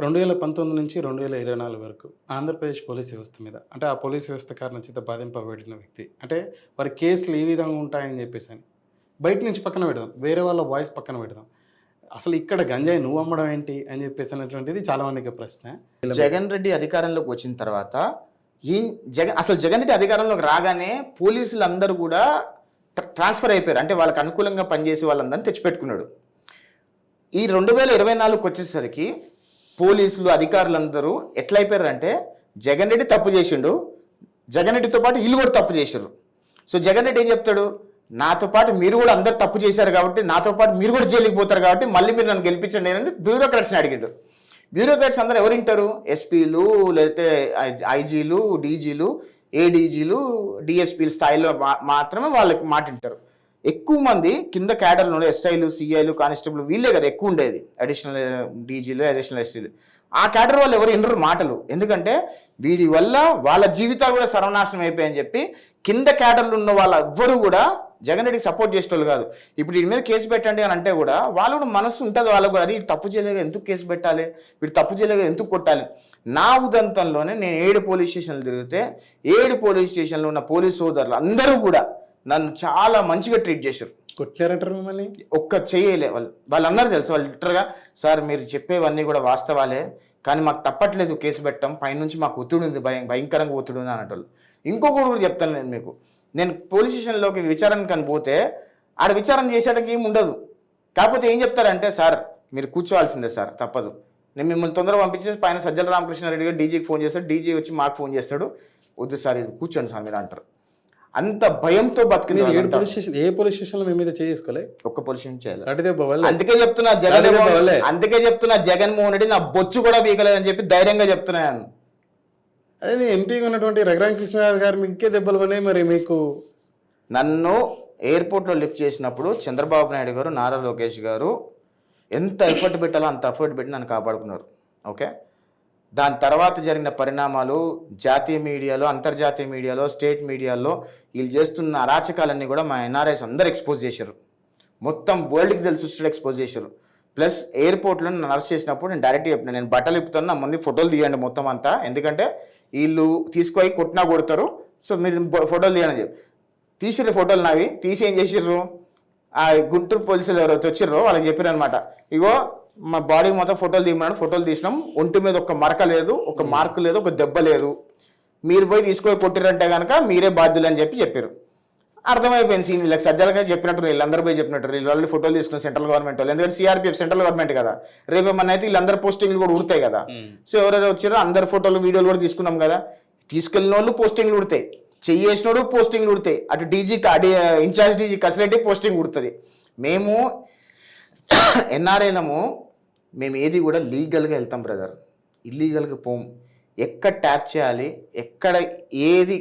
2019 నుంచి 2024 వరకు ఆంధ్రప్రదేశ్ పోలీస్ వ్యవస్థ మీద అంటే ఆ పోలీస్ వ్యవస్థ కారణం చేత బాధింపబడిన వ్యక్తి అంటే వారి కేసులు ఏ విధంగా ఉంటాయని చెప్పేసి అని బయట నుంచి పక్కన పెడదాం, వేరే వాళ్ళ వాయిస్ పక్కన పెడదాం. అసలు ఇక్కడ గంజాయి నువ్వు అమ్మడం ఏంటి అని చెప్పేసి అనేటువంటిది చాలా మందికి ప్రశ్న. జగన్ రెడ్డి అధికారంలోకి వచ్చిన తర్వాత ఈ జగన్ రెడ్డి అధికారంలోకి రాగానే పోలీసులు అందరూ కూడా ట్రాన్స్ఫర్ అయిపోయారు. అంటే వాళ్ళకి అనుకూలంగా పనిచేసి వాళ్ళందరినీ తెచ్చిపెట్టుకున్నాడు. ఈ 2024కి వచ్చేసరికి పోలీసులు అధికారులందరూ ఎట్లయిపోయారంటే జగన్ రెడ్డి తప్పు చేసిండు, జగన్ రెడ్డితో పాటు వీళ్ళు కూడా తప్పు చేశారు. సో జగన్ రెడ్డి ఏం చెప్తాడు, నాతో పాటు మీరు కూడా అందరు తప్పు చేశారు కాబట్టి నాతో పాటు మీరు కూడా జైలుకి పోతారు కాబట్టి మళ్ళీ మీరు నన్ను గెలిపించండి అని బ్యూరోక్రాట్స్ని అడిగాడు. బ్యూరోక్రాట్స్ అందరూ ఎవరు వింటారు? ఎస్పీలు, లేకపోతే ఐజీలు, డీజీలు, ఏడీజీలు, డిఎస్పీల స్థాయిలో మాత్రమే వాళ్ళకి మాట వింటారు. ఎక్కువ మంది కింద క్యాడర్లో ఎస్ఐలు, సిఐలు, కానిస్టేబుల్ వీళ్ళే కదా ఎక్కువ ఉండేది, అడిషనల్ డీజీలు, అడిషనల్ ఎస్సీలు. ఆ క్యాడర్ వాళ్ళు ఎవరు వినరు మాటలు, ఎందుకంటే వీడి వల్ల వాళ్ళ జీవితాలు కూడా సర్వనాశనం అయిపోయాయని చెప్పి కింద క్యాడర్లు ఉన్న వాళ్ళ ఎవ్వరు కూడా జగన్ రెడ్డికి సపోర్ట్ చేసేవాళ్ళు కాదు. ఇప్పుడు వీడి మీద కేసు పెట్టండి అని అంటే కూడా వాళ్ళు కూడా మనసు ఉంటుంది వాళ్ళకు కూడా, వీడు తప్పు చేయలేక ఎందుకు కేసు పెట్టాలి, వీడు తప్పు చేయలేక ఎందుకు కొట్టాలి. నా ఉదంతంలోనే నేను 7 పోలీస్ స్టేషన్లు తిరిగితే 7 పోలీస్ స్టేషన్లో ఉన్న పోలీస్ సోదరులు అందరూ కూడా నన్ను చాలా మంచిగా ట్రీట్ చేశారు. కొట్టారంటారు మిమ్మల్ని? ఒక్క చేయలే వాళ్ళందరూ తెలుసు. వాళ్ళు లిటరల్గా సార్ మీరు చెప్పేవన్నీ కూడా వాస్తవాలే, కానీ మాకు తప్పట్లేదు కేసు పెట్టడం, పైనుంచి మాకు ఒత్తిడి ఉంది, భయంకరంగా ఒత్తిడి ఉంది అన్నట్టు. ఇంకొకటి కూడా చెప్తాను నేను పోలీస్ స్టేషన్లోకి విచారణకి అని పోతే ఆడ విచారణ చేసేటకి ఏమి ఉండదు. కాకపోతే ఏం చెప్తారంటే సార్ మీరు కూర్చోవాల్సిందే సార్, తప్పదు, నేను మిమ్మల్ని తొందరగా పంపించేసి పైన సజ్జల రామకృష్ణారెడ్డి గారు డీజీకి ఫోన్ చేస్తాడు, డీజీ వచ్చి మాకు ఫోన్ చేస్తాడు, వద్దు సార్ ఇది కూర్చోండి సార్ మీరు అంటారు. అంత భయంతో బతికింది. ఏ పోలీస్ స్టేషన్లో మీ మీద చేసుకోలే? ఒక్క పోలీస్ స్టేషన్ చేయాలి. అందుకే చెప్తున్నా జగన్మోహన్ రెడ్డి నా బొచ్చు కూడా పీకలేదని చెప్పి ధైర్యంగా చెప్తున్నాను. అదే ఎంపీగా ఉన్నటువంటి రఘురామకృష్ణరాజు గారు మీకే దెబ్బలు పడినాయి. మరి మీకు నన్ను ఎయిర్పోర్ట్లో లిఫ్ట్ చేసినప్పుడు చంద్రబాబు నాయుడు గారు, నారా లోకేష్ గారు ఎంత ఎఫర్ట్ పెట్టాలో అంత ఎఫర్ట్ పెట్టి నన్ను కాపాడుకున్నారు. ఓకే, దాని తర్వాత జరిగిన పరిణామాలు జాతీయ మీడియాలో, అంతర్జాతీయ మీడియాలో, స్టేట్ మీడియాలో వీళ్ళు చేస్తున్న అరాచకాలన్నీ కూడా మా ఎన్ఆర్ఐస్ అందరు ఎక్స్పోజ్ చేశారు. మొత్తం వరల్డ్కి తెలిసి ఎక్స్పోజ్ చేశారు. ప్లస్ ఎయిర్పోర్ట్లో నన్ను అరెస్ట్ చేసినప్పుడు నేను డైరెక్ట్గా చెప్పిన, నేను బట్టలు ఇప్పుతాను, నా ముందు ఫోటోలు తీయండి మొత్తం అంతా, ఎందుకంటే వీళ్ళు తీసుకొని కొట్టినా కొడతారు, సో మీరు ఫోటోలు తీయండి అని చెప్పి తీసిర్రు. ఫోటోలు నావి తీసి ఏం చేసిర్రు, ఆ గుంటూరు పోలీసులు ఎవరైతే వచ్చిర్రో వాళ్ళకి చెప్పారు అనమాట, ఇగో మా బాడీ మొత్తం ఫోటోలు తీయమన్నాడు, ఫోటోలు తీసినాం, ఒంటి మీద ఒక మరక లేదు, ఒక మార్కు లేదు, ఒక దెబ్బ లేదు, మీరు పోయి తీసుకొని కొట్టిరంటే కనుక మీరే బాధ్యులు అని చెప్పారు. అర్థమైపోయింది సీన్. వీళ్ళకి సజ్జలుగా చెప్పినట్టు వీళ్ళందరూ పోయి చెప్పినట్టు వీళ్ళు వాళ్ళు ఫోటోలు తీసుకున్న సెంట్రల్ గవర్నమెంట్ వాళ్ళు, ఎందుకంటే సిఆర్పిఎఫ్ సెంట్రల్ గవర్నమెంట్ కదా, రేపేమన్నా అయితే వీళ్ళందరూ పోస్టింగ్లు కూడా ఉడతాయి కదా. సో ఎవరైనా వచ్చారో అందరు ఫోటోలు వీడియోలు కూడా తీసుకున్నాం కదా, తీసుకెళ్ళిన వాళ్ళు పోస్టింగ్లు ఉడతాయి, చెయ్యేసినోడు పోస్టింగ్లు ఉడతాయి, అటు DG in charge DG Kasireddy posting ఉడుతుంది. మేము ఎన్ఆర్ఐలము మేము ఏది కూడా లీగల్గా వెళ్తాం బ్రదర్, ఇల్లీగల్గా పోము. ఎక్కడ ట్యాప్ చేయాలి, ఎక్కడ ఏది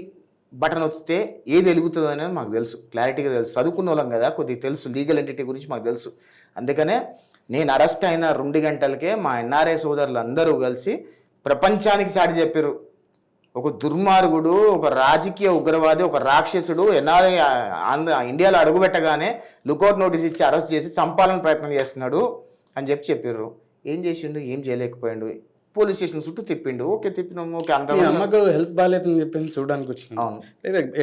బటన్ వస్తే ఏది వెలుగుతుందో అనేది మాకు తెలుసు, క్లారిటీగా తెలుసు. చదువుకున్న వాళ్ళం కదా, కొద్దిగా తెలుసు, లీగల్ ఎంటిటీ గురించి మాకు తెలుసు. అందుకనే నేను అరెస్ట్ అయిన 2 గంటలకే మా ఎన్ఆర్ఐ సోదరులు అందరూ కలిసి ప్రపంచానికి చాటి చెప్పారు, ఒక దుర్మార్గుడు, ఒక రాజకీయ ఉగ్రవాది, ఒక రాక్షసుడు ఎన్ఆర్ఐ ఇండియాలో అడుగుపెట్టగానే లుకౌట్ నోటీస్ ఇచ్చి అరెస్ట్ చేసి చంపాలని ప్రయత్నం చేస్తున్నాడు అని చెప్పారు. ఏం చేసిండు, ఏం చేయలేకపోయాడు, పోలీస్ స్టేషన్ చుట్టూ తిప్పిండు. ఓకే తిప్పినాము, ఓకే అంత అమ్మకు హెల్త్ బాగాలేదని చెప్పి చూడడానికి వచ్చిన,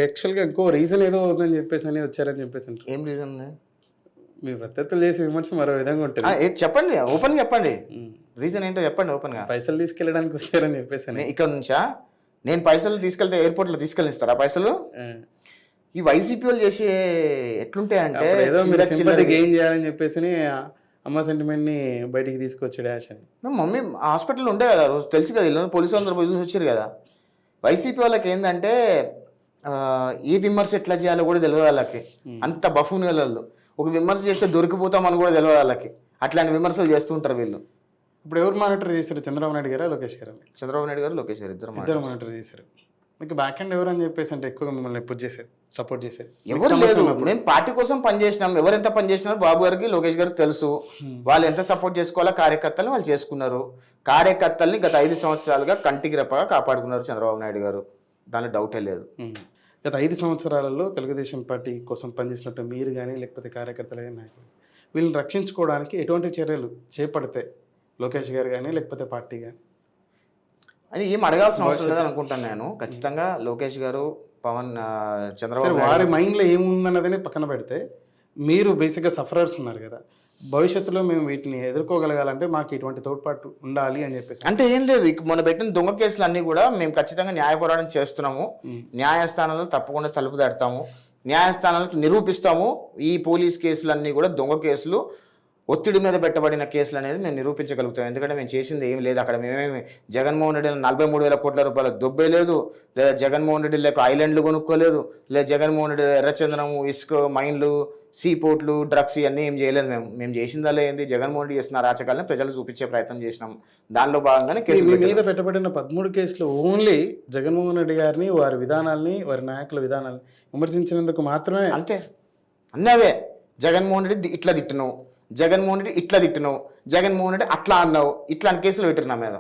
యాక్చువల్గా ఇంకో రీజన్ ఏదో ఉందని చెప్పేసి అని వచ్చారని చెప్పేసి. ఏం రీజన్? మీ ప్రత్యర్థులు చేసే విమర్శ మరో విధంగా ఉంటుంది. చెప్పండి, ఓపెన్ చెప్పండి, రీజన్ ఏంటో చెప్పండి ఓపెన్ గా. పైసలు తీసుకెళ్ళడానికి వచ్చారని చెప్పేసి. ఇక్కడ నుంచా నేను పైసలు తీసుకెళ్తే ఎయిర్పోర్ట్లో తీసుకెళ్ళిస్తారా పైసలు? ఈ వైసీపీ వాళ్ళు చేసే ఎట్లుంటాయంటే ఏదో గెయిన్ చేయాలని చెప్పేసి అమ్మ సెంటిమెంట్ని బయటికి తీసుకొచ్చాడు యాష్ అని. మమ్మీ హాస్పిటల్లో ఉండే కదా, రోజు తెలుసు కదా, ఇల్లు పోలీసులు అందరూ పోయి చూసి వచ్చారు కదా. వైసీపీ వాళ్ళకి ఏంటంటే ఈ విమర్శ ఎట్లా చేయాలో కూడా తెలియదు వాళ్ళకి, అంత బఫూన్ వాళ్ళు. ఒక విమర్శ చేస్తే దొరికిపోతామని కూడా తెలియదు వాళ్ళకి, అట్లాంటి విమర్శలు చేస్తూ ఉంటారు వీళ్ళు. ఇప్పుడు ఎవరు మానిటర్ చేశారు, చంద్రబాబు నాయుడు గారా లోకేష్ గారు? చంద్రబాబు నాయుడు గారు, లోకేష్ గారు ఇద్దరు మానిటర్ చేశారు. మీకు బ్యాక్ ఎండ్ ఎవరు అని చెప్పేసి అంటే ఎక్కువగా మిమ్మల్ని పుష్ చేసేది, సపోర్ట్ చేసేది ఎవరు లేదు. మేము పార్టీ కోసం పనిచేసినాం, ఎవరెంత పనిచేసినారో బాబు గారికి, లోకేష్ గారికి తెలుసు. వాళ్ళు ఎంత సపోర్ట్ చేసుకోవాలో కార్యకర్తలు వాళ్ళు చేసుకున్నారు. కార్యకర్తల్ని గత 5 సంవత్సరాలుగా కంటికి రెప్పగా కాపాడుకున్నారు చంద్రబాబు నాయుడు గారు, దానిలో డౌటే లేదు. గత 5 సంవత్సరాలలో తెలుగుదేశం పార్టీ కోసం పనిచేసినట్టు మీరు కానీ లేకపోతే కార్యకర్తలు కానీ నాయకులు వీళ్ళని రక్షించుకోవడానికి ఎటువంటి చర్యలు చేపడితే లోకేష్ గారు కానీ లేకపోతే పార్టీ కానీ? అని ఏం అడగాల్సిన అవసరం లేదని అనుకుంటాను నేను. ఖచ్చితంగా లోకేష్ గారు, పవన్, చంద్రబాబు సరే, నాయుడు వారి మైండ్లో ఏముందన్నదని పక్కన పెడితే, మీరు బేసిక్గా సఫరర్స్ ఉన్నారు కదా, భవిష్యత్తులో మేము వీటిని ఎదుర్కోగలగాలంటే మాకు ఇటువంటి తోడ్పాటు ఉండాలి అని చెప్పేసి. అంటే ఏం లేదు, మొన్న పెట్టిన దొంగ కేసులు అన్నీ కూడా మేము ఖచ్చితంగా న్యాయ పోరాటం చేస్తున్నాము. న్యాయస్థానాల్లో తప్పకుండా తలుపు తడతాము, న్యాయస్థానాలకు నిరూపిస్తాము. ఈ పోలీస్ కేసులన్నీ కూడా దొంగ కేసులు, ఒత్తిడి మీద పెట్టబడిన కేసులు అనేది మేము నిరూపించగలుగుతాం. ఎందుకంటే మేము చేసింది ఏం లేదు అక్కడ. మేమేమి జగన్మోహన్ రెడ్డి 43,000 కోట్ల రూపాయల దొబ్బే లేదు, లేదా జగన్మోహన్ రెడ్డి లేక ఐలాండ్లు కొనుక్కోలేదు, లేదా జగన్మోహన్ రెడ్డి ఎర్రచందనము, ఇసుక మైన్లు, సీ పోర్ట్లు, డ్రగ్స్ ఇవన్నీ ఏం చేయలేదు. మేము చేసిందల్లా ఏంది, జగన్మోహన్ రెడ్డి చేసిన రాజకాలను ప్రజలు చూపించే ప్రయత్నం చేసినాం. దానిలో భాగంగానే కేసులు మీద పెట్టబడిన 13 కేసులు ఓన్లీ జగన్మోహన్ రెడ్డి గారిని, వారి విధానాల్ని, వారి నాయకుల విధానాల్ని విమర్శించినందుకు మాత్రమే. అంతే, అన్నవే. జగన్మోహన్ రెడ్డి ఇట్లా తిట్టినావు, జగన్మోహన్ రెడ్డి ఇట్లా తిట్టినావు, జగన్మోహన్ రెడ్డి అట్లా అన్నావు, ఇట్లాంటి కేసులు పెట్టిరు నా మీద.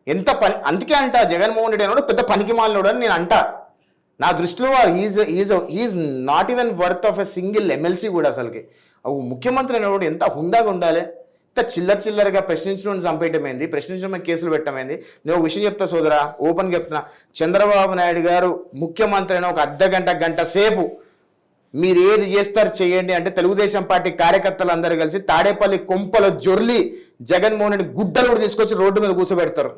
ఎంత పని, అందుకే అంట జగన్మోహన్ రెడ్డి అన్నాడు పెద్ద పనికి మాలినోడు అని నేను అంట. నా దృష్టిలో is not even worth of a single MLC కూడా. అసలుకి ముఖ్యమంత్రి అనేవాడు ఎంత హుందాగా ఉండాలి. ఇంత చిల్లరగా ప్రశ్నించడం చంపేయటమైంది, ప్రశ్నించడం కేసులు పెట్టమైంది. నేను ఒక విషయం చెప్తా సోదరా, ఓపెన్గా చెప్తున్నా. చంద్రబాబు నాయుడు గారు ముఖ్యమంత్రి అయిన ఒక గంట సేపు మీరు ఏది చేస్తారు చేయండి అంటే తెలుగుదేశం పార్టీ కార్యకర్తలు అందరూ కలిసి తాడేపల్లి కొంపలో జొర్లి జగన్మోహన్ రెడ్డి గుడ్డలు కూడా తీసుకొచ్చి రోడ్డు మీద కూర్చోబెడతారు.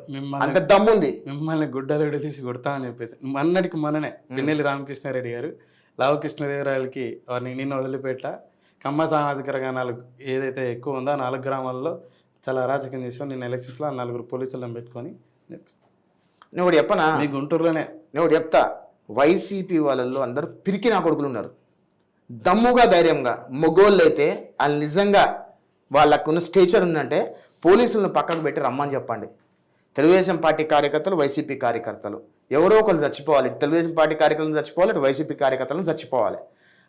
అంత దమ్ముంది. మిమ్మల్ని గుడ్డలు కూడా తీసి కొడతా అని చెప్పేసి మొన్నటికి మొన్ననే పిన్నెల్లి రామకృష్ణారెడ్డి గారు లావు కృష్ణదేవరాయలకి వారిని నిన్న వదిలిపెట్ట కమ్మ సామాజిక రంగాలు ఏదైతే ఎక్కువ ఉందో 4 గ్రామాల్లో చాలా అరాచకం చేసాం. నిన్న ఎలక్షన్స్లో 4 పోలీసులను పెట్టుకొని చెప్పేసి. నేను ఒకటి చెప్పనా, మీ గుంటూరులోనే నేను ఒకటి చెప్తా. వైసీపీ వాళ్ళల్లో అందరూ పిరికి నా కొడుకులు ఉన్నారు. దమ్ముగా ధైర్యంగా మొగోళ్ళు అయితే వాళ్ళు నిజంగా వాళ్ళకున్న స్టేచర్ ఉందంటే పోలీసులను పక్కకు పెట్టి రమ్మని చెప్పండి. తెలుగుదేశం పార్టీ కార్యకర్తలు, వైసీపీ కార్యకర్తలు ఎవరో ఒకరు చచ్చిపోవాలి. తెలుగుదేశం పార్టీ కార్యకర్తలను చచ్చిపోవాలి, అటు వైసీపీ కార్యకర్తలను చచ్చిపోవాలి.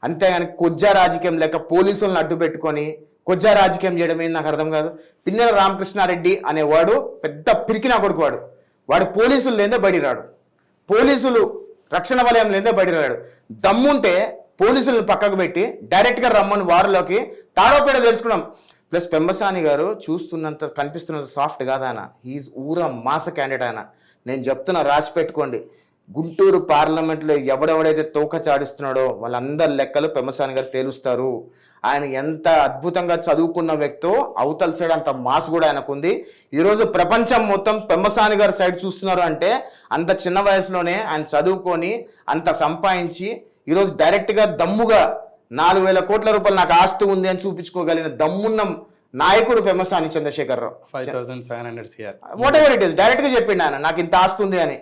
అంతేగాని కొజ్జా రాజకీయం లేక పోలీసులను అడ్డు పెట్టుకొని కొజ్జా రాజకీయం చేయడం ఏంది నాకు అర్థం కాదు. పిన్నెల రామకృష్ణారెడ్డి అనేవాడు పెద్ద పిరికి నా కొడుకు. వాడు పోలీసులు లేదే బయటికి రాడు, పోలీసులు రక్షణ వలయం లేదే బయటికి రాడు. దమ్ముంటే పోలీసులను పక్కకు పెట్టి డైరెక్ట్గా రమ్మని వారిలోకి తాడోపేడ తెలుసుకున్నాం. ప్లస్ పెంబసాని గారు చూస్తున్నంత కనిపిస్తున్నంత సాఫ్ట్ కాదు ఆయన. హీఈస్ ఊర మాస క్యాండిడేట్ ఆయన. నేను చెప్తున్నా, రాసి పెట్టుకోండి. గుంటూరు పార్లమెంట్లో ఎవడెవడైతే తోక చాడిస్తున్నాడో వాళ్ళందరి లెక్కలు పెంబసాని గారు తేలుస్తారు. ఆయన ఎంత అద్భుతంగా చదువుకున్న వ్యక్తో అవతల సైడ్ అంత మాస్ కూడా ఆయనకుంది. ఈరోజు ప్రపంచం మొత్తం పెంబసాని గారి సైడ్ చూస్తున్నారు అంటే అంత చిన్న వయసులోనే ఆయన చదువుకొని అంత సంపాదించి ఈరోజు డైరెక్ట్గా దమ్ముగా 4,000 కోట్ల రూపాయలు నాకు ఆస్తి ఉంది అని చూపించుకోగలిగిన దమ్మున్న నాయకుడు Pemmasani Chandrasekhar Rao. 5,700 CR whatever it is డైరెక్ట్గా చెప్పిండు ఆయన, నాకు ఇంత ఆస్తి ఉంది అని,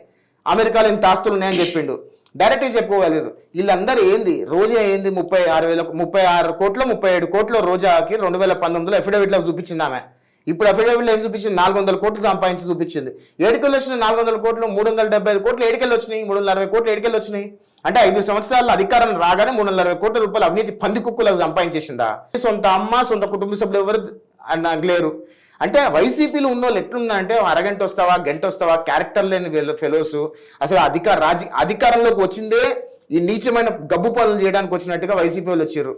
అమెరికాలో ఇంత ఆస్తులు ఉన్నాయని చెప్పిండు. డైరెక్ట్గా చెప్పుకోగలిగారు. వీళ్ళందరూ ఏంది, రోజా ఏంది 36 కోట్లు 37 కోట్లు రోజాకి 2019లో అఫిడవిట్లో చూపించింది ఆమె. ఇప్పుడు అఫిడవిట్లో ఏం చూపించింది, 400 కోట్లు సంపాదించి చూపించింది. ఏడుకెళ్ళి వచ్చినాయి 400 కోట్లు, 375 కోట్లు ఏడుకెళ్ళి వచ్చినాయి, 360 కోట్లు ఏడుకెళ్ళి వచ్చినాయి. అంటే 5 సంవత్సరాల్లో అధికారం రాగానే 360 కోట్ల రూపాయలు అవినీతి పంది కుక్కులకు సంపాదించేసిందా? సొంత అమ్మ, సొంత కుటుంబ సభ్యులు ఎవరు నాకు లేరు. అంటే వైసీపీలో ఉన్న వాళ్ళు ఎట్లుందంటే అరగంట వస్తావా, గంట వస్తావా, క్యారెక్టర్ లేని ఫెలోస్. అసలు అధికారంలోకి వచ్చిందే ఈ నీచమైన గబ్బు పనులు చేయడానికి వచ్చినట్టుగా వైసీపీ వాళ్ళు వచ్చారు.